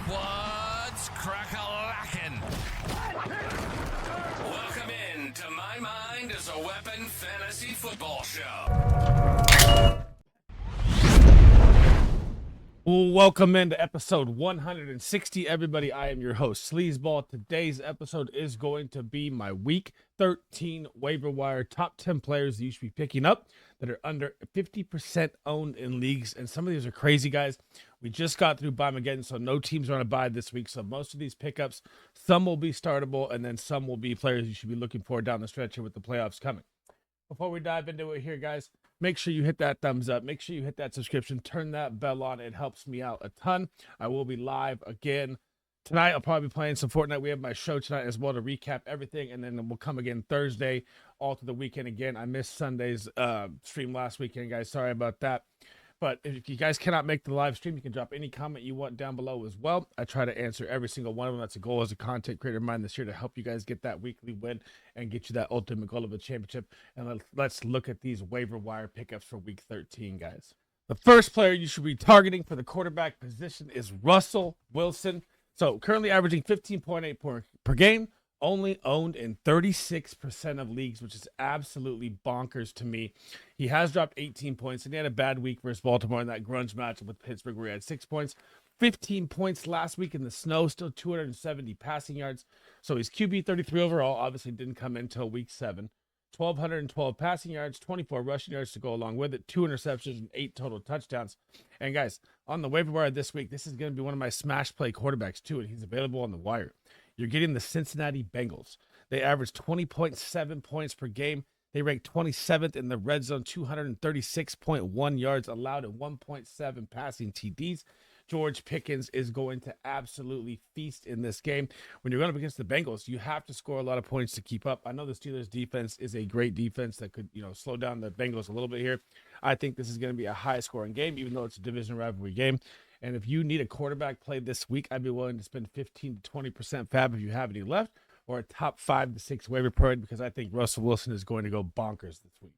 What's crack-a-lackin'? Welcome in to My Mind is a Weapon Fantasy Football Show. Welcome into episode 160, everybody. I am your host, SleezBall. Today's episode is going to be my week 13 waiver wire top 10 players that you should be picking up that are under 50% owned in leagues. And some of these are crazy, guys. We just got through Buymageddon, so no teams are on a bye this week. So most of these pickups, some will be startable, and then some will be players you should be looking for down the stretch here with the playoffs coming. Before we dive into it here, guys, make sure you hit that thumbs up. Make sure you hit that subscription. Turn that bell on. It helps me out a ton. I will be live again tonight. I'll probably be playing some Fortnite. We have my show tonight as well to recap everything, and then we'll come again Thursday, all through the weekend again. I missed Sunday's stream last weekend, guys. Sorry about that. But if you guys cannot make the live stream, you can drop any comment you want down below as well. I try to answer every single one of them. That's a goal as a content creator of mine this year, to help you guys get that weekly win and get you that ultimate goal of a championship. And let's look at these waiver wire pickups for week 13, guys. The first player you should be targeting for the quarterback position is Russell Wilson. So currently averaging 15.8 per game. Only owned in 36% of leagues, which is absolutely bonkers to me. He has dropped 18 points, and he had a bad week versus Baltimore in that grunge matchup with Pittsburgh where he had 6 points. 15 points last week in the snow, still 270 passing yards. So he's QB 33 overall, obviously didn't come in until week 7. 1,212 passing yards, 24 rushing yards to go along with it, 2 interceptions, and 8 total touchdowns. And guys, on the waiver wire this week, this is going to be one of my smash play quarterbacks too, and he's available on the wire. You're getting the Cincinnati Bengals. They average 20.7 points per game. They rank 27th in the red zone, 236.1 yards allowed, and 1.7 passing TDs. George Pickens is going to absolutely feast in this game. When you're going up against the Bengals, you have to score a lot of points to keep up. I know the Steelers defense is a great defense that could, slow down the Bengals a little bit here. I think this is going to be a high scoring game, even though it's a division rivalry game. And if you need a quarterback play this week, I'd be willing to spend 15 to 20% FAAB if you have any left, or a top 5 to 6 waiver priority, because I think Russell Wilson is going to go bonkers this week.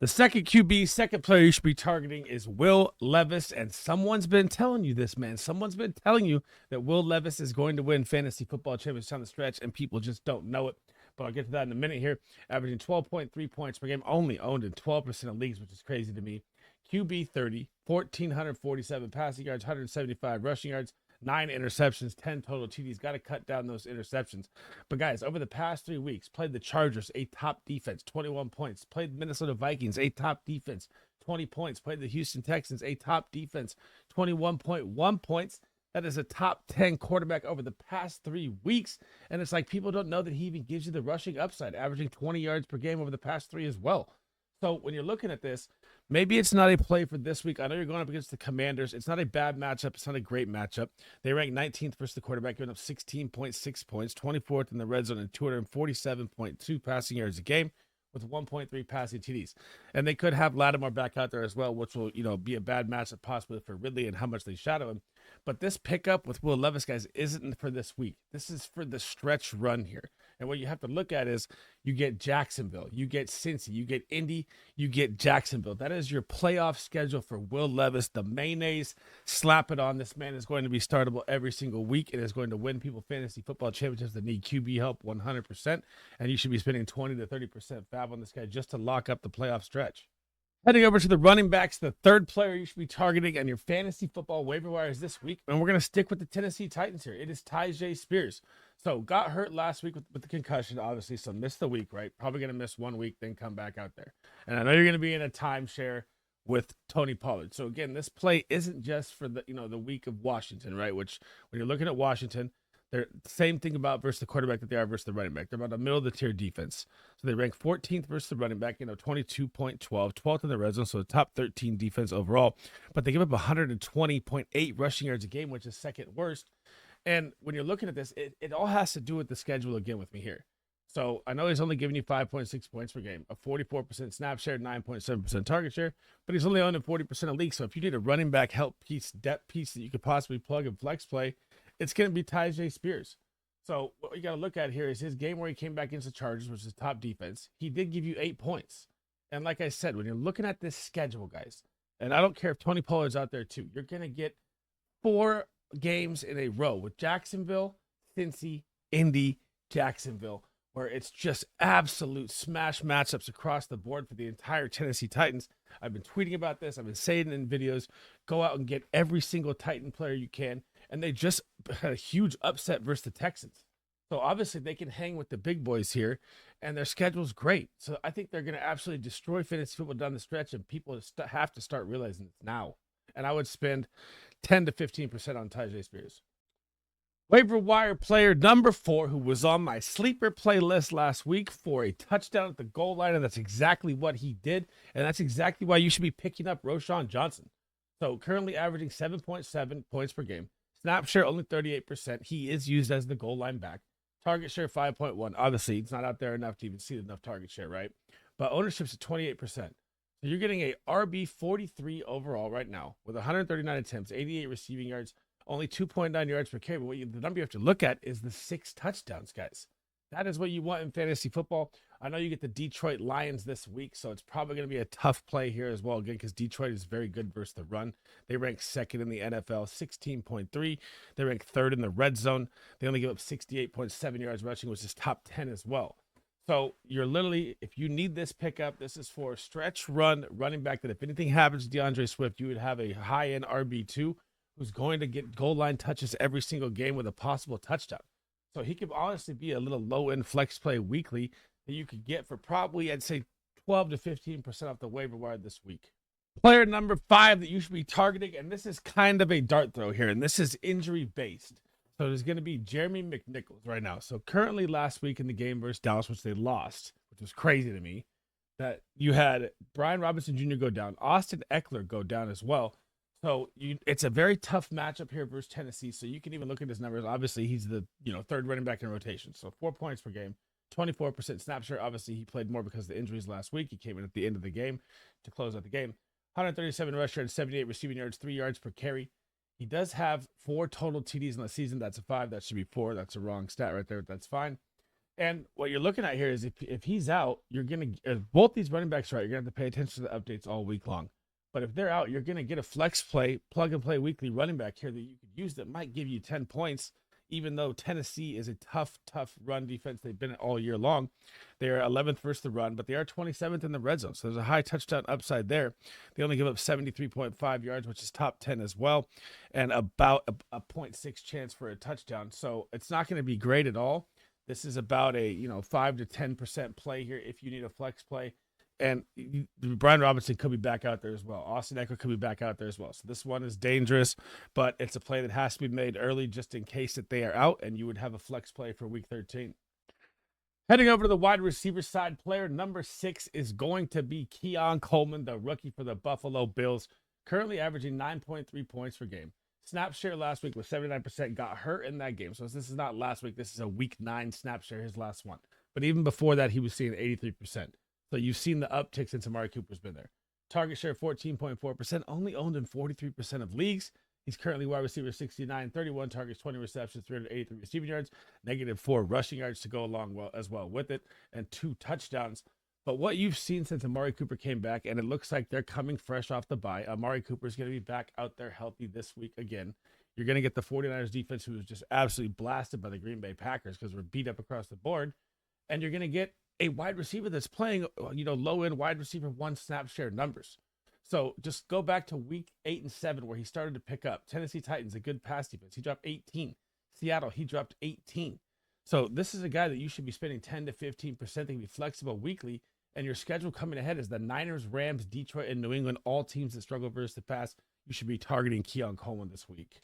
The second player you should be targeting is Will Levis, and someone's been telling you this, man. Someone's been telling you that Will Levis is going to win fantasy football championships down the stretch, and people just don't know it. But I'll get to that in a minute here. Averaging 12.3 points per game, only owned in 12% of leagues, which is crazy to me. QB 30, 1,447 passing yards, 175 rushing yards, 9 interceptions, 10 total TDs. Got to cut down those interceptions. But guys, over the past 3 weeks, played the Chargers, a top defense, 21 points. Played the Minnesota Vikings, a top defense, 20 points. Played the Houston Texans, a top defense, 21.1 points. That is a top 10 quarterback over the past 3 weeks. And it's like people don't know that he even gives you the rushing upside, averaging 20 yards per game over the past 3 as well. So when you're looking at this, maybe it's not a play for this week. I know you're going up against the Commanders. It's not a bad matchup. It's not a great matchup. They rank 19th versus the quarterback, giving up 16.6 points, 24th in the red zone, and 247.2 passing yards a game with 1.3 passing TDs. And they could have Lattimore back out there as well, which will, be a bad matchup possibly for Ridley and how much they shadow him. But this pickup with Will Levis, guys, isn't for this week. This is for the stretch run here. And what you have to look at is you get Jacksonville, you get Cincy, you get Indy, you get Jacksonville. That is your playoff schedule for Will Levis. The mayonnaise, slap it on. This man is going to be startable every single week and is going to win people fantasy football championships that need QB help 100%. And you should be spending 20 to 30% FAAB on this guy just to lock up the playoff stretch. Heading over to the running backs, the third player you should be targeting on your fantasy football waiver wires this week, and we're going to stick with the Tennessee Titans here. It is Tyjae Spears. So got hurt last week with the concussion, obviously, so missed the week, right? Probably going to miss 1 week, then come back out there. And I know you're going to be in a timeshare with Tony Pollard. So again, this play isn't just for the the week of Washington, right? Which when you're looking at Washington, they're the same thing about versus the quarterback that they are versus the running back. They're about a middle of the tier defense. So they rank 14th versus the running back, 22.12, 12th in the red zone, so the top 13 defense overall. But they give up 120.8 rushing yards a game, which is second worst. And when you're looking at this, it all has to do with the schedule again with me here. So I know he's only giving you 5.6 points per game, a 44% snap share, 9.7% target share, but he's only owned 40% of leagues. So if you need a running back help piece, depth piece that you could possibly plug and flex play, it's going to be Tyjae Spears. So what you got to look at here is his game where he came back against the Chargers, which is top defense. He did give you 8 points. And like I said, when you're looking at this schedule, guys, and I don't care if Tony Pollard's out there too, you're going to get 4 games in a row with Jacksonville, Cincy, Indy, Jacksonville, where it's just absolute smash matchups across the board for the entire Tennessee Titans. I've been tweeting about this. I've been saying it in videos. Go out and get every single Titan player you can. And they just had a huge upset versus the Texans. So obviously they can hang with the big boys here, and their schedule's great. So I think they're going to absolutely destroy fantasy football down the stretch, and people have to start realizing it now. And I would spend 10 to 15% on Tyjae Spears. Waiver wire player number 4, who was on my sleeper playlist last week for a touchdown at the goal line, and that's exactly what he did, and that's exactly why you should be picking up Roschon Johnson. So currently averaging 7.7 points per game. Snap share only 38%. He is used as the goal line back. Target share 5.1. Obviously, it's not out there enough to even see enough target share, right? But ownership's at 28%. So you're getting a RB 43 overall right now with 139 attempts, 88 receiving yards, only 2.9 yards per carry. But the number you have to look at is the 6 touchdowns, guys. That is what you want in fantasy football. I know you get the Detroit Lions this week, so it's probably going to be a tough play here as well, again, because Detroit is very good versus the run. They rank 2nd in the NFL, 16.3. They rank 3rd in the red zone. They only give up 68.7 yards rushing, which is top 10 as well. So you're literally, if you need this pickup, this is for a stretch run running back that if anything happens to DeAndre Swift, you would have a high-end RB2 who's going to get goal line touches every single game with a possible touchdown. So he could honestly be a little low-end flex play weekly that you could get for probably, I'd say, 12 to 15% off the waiver wire this week. Player number 5 that you should be targeting, and this is kind of a dart throw here, and this is injury-based. So there's going to be Jeremy McNichols right now. So currently last week in the game versus Dallas, which they lost, which was crazy to me, that you had Brian Robinson Jr. go down, Austin Eckler go down as well. So it's a very tough matchup here versus Tennessee. So you can even look at his numbers. Obviously, he's the 3rd running back in rotation. So 4 points per game, 24% snap share. Obviously, he played more because of the injuries last week. He came in at the end of the game to close out the game. 137 rush yards, 78 receiving yards, 3 yards per carry. He does have 4 total TDs in the season. That's a 5. That should be 4. That's a wrong stat right there. That's fine. And what you're looking at here is if he's out, you're going to both these running backs are out. You're going to have to pay attention to the updates all week long. But if they're out, you're going to get a flex play, plug and play weekly running back here that you could use that might give you 10 points, even though Tennessee is a tough run defense. They've been all year long. They are 11th versus the run, but they are 27th in the red zone. So there's a high touchdown upside there. They only give up 73.5 yards, which is top 10 as well, and about a 0.6 chance for a touchdown. So it's not going to be great at all. This is about a 5 to 10% play here if you need a flex play. And Brian Robinson could be back out there as well. Austin Eckler could be back out there as well. So this one is dangerous, but it's a play that has to be made early just in case that they are out, and you would have a flex play for week 13. Heading over to the wide receiver side, player number 6 is going to be Keon Coleman, the rookie for the Buffalo Bills, currently averaging 9.3 points per game. Snap share last week was 79%, got hurt in that game. So this is not last week. This is a week 9 snap share, his last one. But even before that, he was seeing 83%. So you've seen the uptick since Amari Cooper's been there. Target share 14.4%, only owned in 43% of leagues. He's currently wide receiver 69, 31 targets, 20 receptions, 383 receiving yards, -4 rushing yards to go along as well with it, and 2 touchdowns. But what you've seen since Amari Cooper came back, and it looks like they're coming fresh off the bye. Amari Cooper is going to be back out there healthy this week again. You're going to get the 49ers defense, who was just absolutely blasted by the Green Bay Packers because we're beat up across the board. And you're going to get a wide receiver that's playing, low-end wide receiver 1 snap share numbers. So just go back to week 8 and 7 where he started to pick up. Tennessee Titans, a good pass defense. He dropped 18. Seattle, he dropped 18. So this is a guy that you should be spending 10 to 15%. They can be flexible weekly. And your schedule coming ahead is the Niners, Rams, Detroit, and New England, all teams that struggle versus the pass. You should be targeting Keon Coleman this week.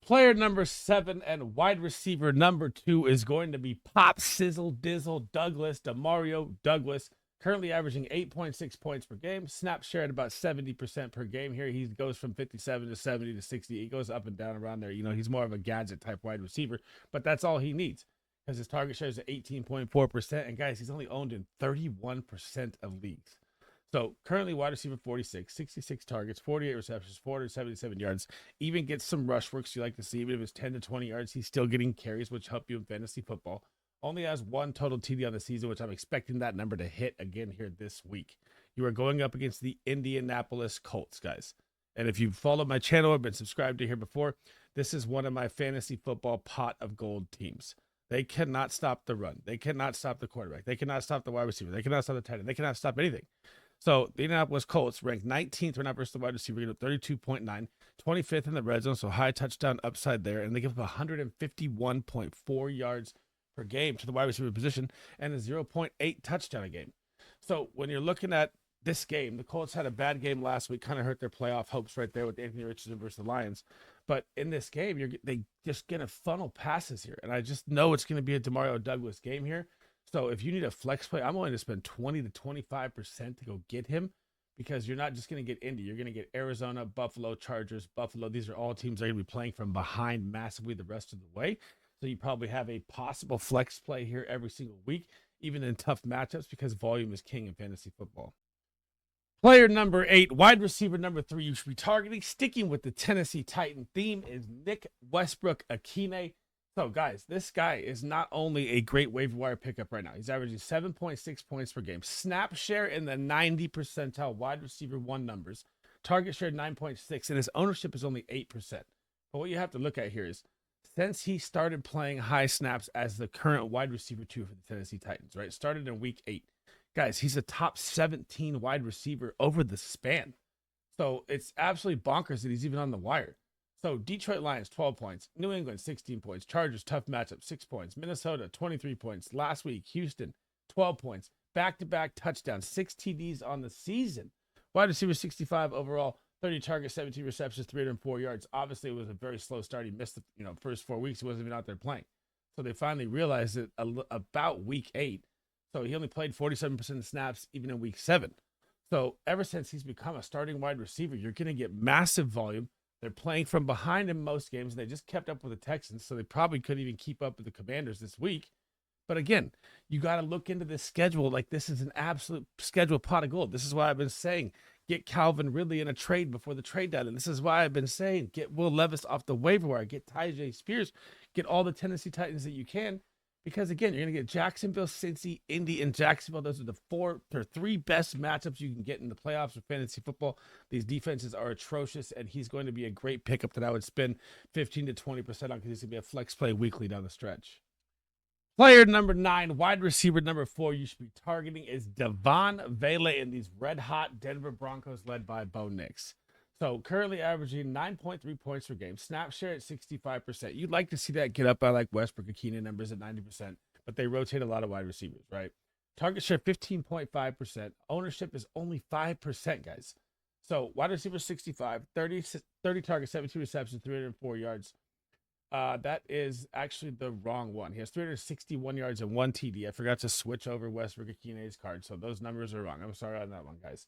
Player number 7 and wide receiver number 2 is going to be Pop Sizzle Dizzle Douglas, Demario Douglas, currently averaging 8.6 points per game. Snap share at about 70% per game here. He goes from 57 to 70 to 60. He goes up and down around there. He's more of a gadget type wide receiver, but that's all he needs because his target share is at 18.4%. And guys, he's only owned in 31% of leagues. So currently wide receiver 46, 66 targets, 48 receptions, 477 yards, even gets some rush works you like to see. Even if it's 10 to 20 yards, he's still getting carries, which help you in fantasy football. Only has 1 total TD on the season, which I'm expecting that number to hit again here this week. You are going up against the Indianapolis Colts, guys. And if you've followed my channel or been subscribed to here before, this is one of my fantasy football pot of gold teams. They cannot stop the run. They cannot stop the quarterback. They cannot stop the wide receiver. They cannot stop the tight end. They cannot stop anything. So the Indianapolis Colts ranked 19th right now versus the wide receiver, getting 32.9, 25th in the red zone, so high touchdown upside there, and they give up 151.4 yards per game to the wide receiver position and a 0.8 touchdown a game. So when you're looking at this game, the Colts had a bad game last week, kind of hurt their playoff hopes right there with Anthony Richardson versus the Lions. But in this game, they just going to funnel passes here. And I just know it's going to be a Demario Douglas game here. So if you need a flex play, I'm willing to spend 20 to 25% to go get him, because you're not just going to get Indy. You're going to get Arizona, Buffalo, Chargers, Buffalo. These are all teams that are going to be playing from behind massively the rest of the way. So you probably have a possible flex play here every single week, even in tough matchups, because volume is king in fantasy football. Player number 8, wide receiver number 3, you should be targeting, sticking with the Tennessee Titan theme, is Nick Westbrook-Ikhine. So, guys, this guy is not only a great waiver wire pickup right now. He's averaging 7.6 points per game. Snap share in the 90 percentile wide receiver 1 numbers. Target share 9.6, and his ownership is only 8%. But what you have to look at here is, since he started playing high snaps as the current wide receiver 2 for the Tennessee Titans, right? Started in week 8. Guys, he's a top 17 wide receiver over the span. So it's absolutely bonkers that he's even on the wire. So Detroit Lions, 12 points. New England, 16 points. Chargers, tough matchup, 6 points. Minnesota, 23 points. Last week, Houston, 12 points. Back-to-back touchdowns, 6 TDs on the season. Wide receiver, 65 overall, 30 targets, 17 receptions, 304 yards. Obviously, it was a very slow start. He missed the first 4 weeks. He wasn't even out there playing. So they finally realized it about week 8. So he only played 47% of snaps even in week 7. So ever since he's become a starting wide receiver, you're going to get massive volume. They're playing from behind in most games. And they just kept up with the Texans, so they probably couldn't even keep up with the Commanders this week. But again, you got to look into this schedule like this is an absolute schedule pot of gold. This is why I've been saying get Calvin Ridley in a trade before the trade deadline. This is why I've been saying get Will Levis off the waiver wire, get Tyjae Spears, get all the Tennessee Titans that you can. Because, again, you're going to get Jacksonville, Cincy, Indy, and Jacksonville. Those are the 3 best matchups you can get in the playoffs for fantasy football. These defenses are atrocious, and he's going to be a great pickup that I would spend 15 to 20% on, because he's going to be a flex play weekly down the stretch. Player number 9, wide receiver number 4 you should be targeting is Devon Vele in these red-hot Denver Broncos led by Bo Nix. So currently averaging 9.3 points per game. Snap share at 65%. You'd like to see that get up by like Westbrook-Ikhine numbers at 90%, but they rotate a lot of wide receivers, right? Target share 15.5%. Ownership is only 5%, guys. So wide receiver 65, 30 targets, 17 receptions, 304 yards. That is actually the wrong one. He has 361 yards and 1 TD. I forgot to switch over Westbrook-Ikhine's card, so those numbers are wrong. I'm sorry on that one, guys.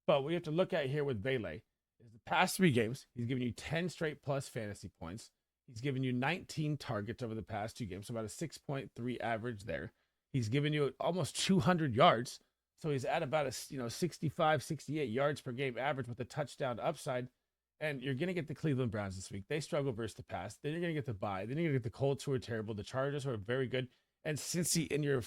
But we have to look at here with Vele. The past 3 games, he's given you 10 straight plus fantasy points. He's given you 19 targets over the past 2 games, so about a 6.3 average there. He's given you almost 200 yards, so he's at about a 65, 68 yards per game average with a touchdown upside. And you're going to get the Cleveland Browns this week. They struggle versus the pass. Then you're going to get the bye. Then you're going to get the Colts, who are terrible. The Chargers, who are very good. And Cincy in your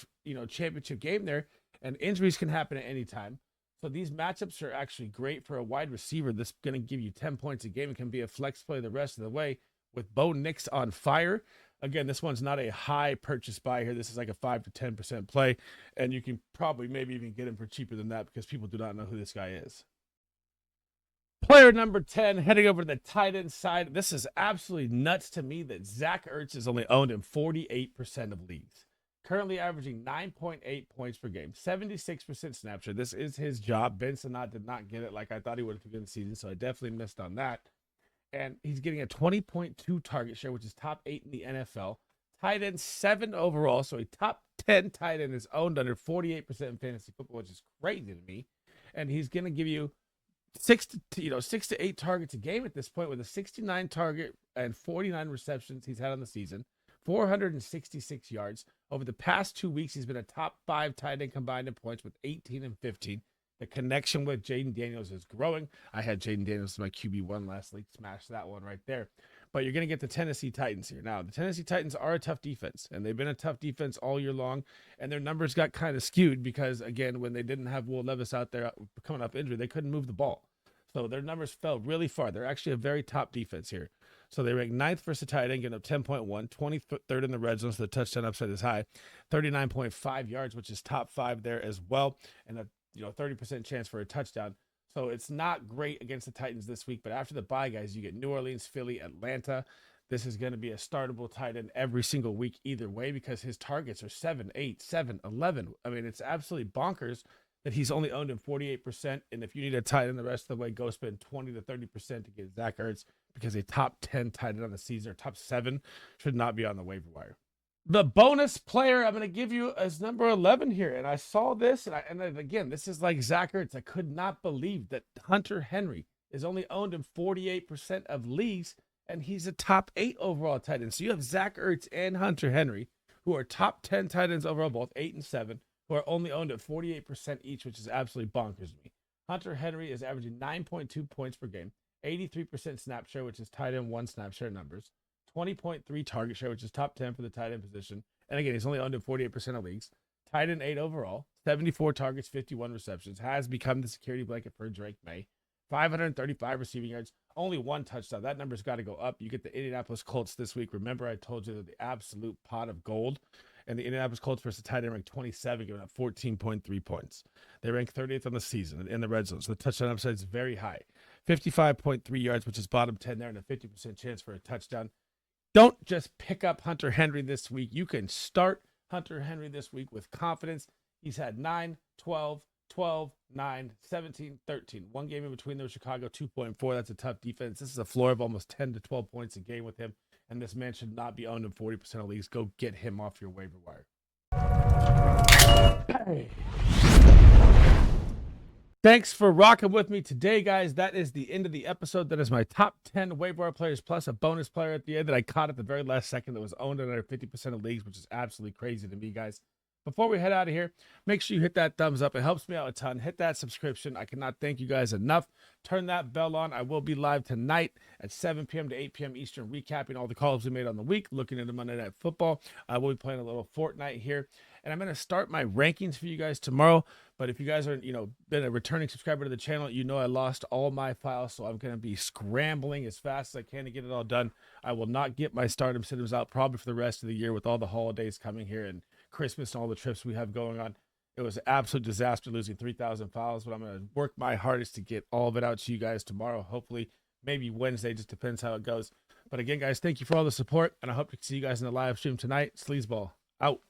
championship game there, and injuries can happen at any time. So these matchups are actually great for a wide receiver that's going to give you 10 points a game and can be a flex play the rest of the way with Bo Nix on fire. Again, this one's not a high purchase buy here. This is like a 5 to 10% play, and you can probably maybe even get him for cheaper than that because people do not know who this guy is. Player number 10, heading over to the tight end side. This is absolutely nuts to me that Zach Ertz is only owned in 48% of leagues. Currently averaging 9.8 points per game, 76% snap share. This is his job. Ben Sinnott did not get it like I thought he would have in the season, so I definitely missed on that. And he's getting a 20.2 target share, which is top 8 in the NFL. Tight end 7 overall, so a top 10 tight end is owned under 48% in fantasy football, which is crazy to me. And he's going to give you 6 to 8 targets a game at this point, with a 69 target and 49 receptions he's had on the season. 466 yards. Over the past 2 weeks, he's been a top 5 tight end combined in points with 18 and 15. The connection with Jaden Daniels is growing. I had Jaden Daniels as my QB1 last week. Smashed that one right there. But you're going to get the Tennessee Titans here. Now, the Tennessee Titans are a tough defense, and they've been a tough defense all year long, and their numbers got kind of skewed because, again, when they didn't have Will Levis out there coming up injured, they couldn't move the ball. So their numbers fell really far. They're actually a very top defense here. So they rank 9th versus the tight end, getting up 10.1, 23rd in the red zone, so the touchdown upside is high, 39.5 yards, which is top 5 there as well, and a 30% chance for a touchdown. So it's not great against the Titans this week, but after the bye, guys, you get New Orleans, Philly, Atlanta. This is going to be a startable tight end every single week either way because his targets are 7, 8, 7, 11. I mean, it's absolutely bonkers that he's only owned in 48%. And if you need a tight end the rest of the way, go spend 20 to 30% to get Zach Ertz because a top 10 tight end on the season or top 7 should not be on the waiver wire. The bonus player I'm going to give you is number 11 here. And I saw this, and again, this is like Zach Ertz. I could not believe that Hunter Henry is only owned in 48% of leagues, and he's a top 8 overall tight end. So you have Zach Ertz and Hunter Henry, who are top 10 tight ends overall, both 8 and 7, who are only owned at 48% each, which is absolutely bonkers to me. Hunter Henry is averaging 9.2 points per game, 83% snap share, which is tight end 1 snap share numbers, 20.3 target share, which is top 10 for the tight end position. And again, he's only owned in 48% of leagues. Tight end 8 overall, 74 targets, 51 receptions, has become the security blanket for Drake May. 535 receiving yards, only 1 touchdown. That number's got to go up. You get the Indianapolis Colts this week. Remember, I told you that the absolute pot of gold. And the Indianapolis Colts versus the tight end ranked 27, giving up 14.3 points. They rank 30th on the season in the red zone, so the touchdown upside is very high. 55.3 yards, which is bottom 10 there, and a 50% chance for a touchdown. Don't just pick up Hunter Henry this week. You can start Hunter Henry this week with confidence. He's had 9, 12, 12, 9, 17, 13. One game in between those, Chicago 2.4. That's a tough defense. This is a floor of almost 10 to 12 points a game with him. And this man should not be owned in 40% of leagues. Go get him off your waiver wire. Hey. Thanks for rocking with me today, guys. That is the end of the episode. That is my top 10 waiver wire players plus a bonus player at the end that I caught at the very last second that was owned in under 50% of leagues, which is absolutely crazy to me, guys. Before we head out of here, make sure you hit that thumbs up. It helps me out a ton. Hit that subscription. I cannot thank you guys enough. Turn that bell on. I will be live tonight at 7 p.m. to 8 p.m. Eastern, recapping all the calls we made on the week, looking into Monday Night Football. I will be playing a little Fortnite here. And I'm going to start my rankings for you guys tomorrow. But if you guys are, been a returning subscriber to the channel, I lost all my files. So I'm going to be scrambling as fast as I can to get it all done. I will not get my stardom sims out probably for the rest of the year with all the holidays coming here and Christmas and all the trips we have going on. It was an absolute disaster losing 3,000 files, but I'm going to work my hardest to get all of it out to you guys tomorrow. Hopefully, maybe Wednesday, just depends how it goes. But again, guys, thank you for all the support, and I hope to see you guys in the live stream tonight. SleezBall out.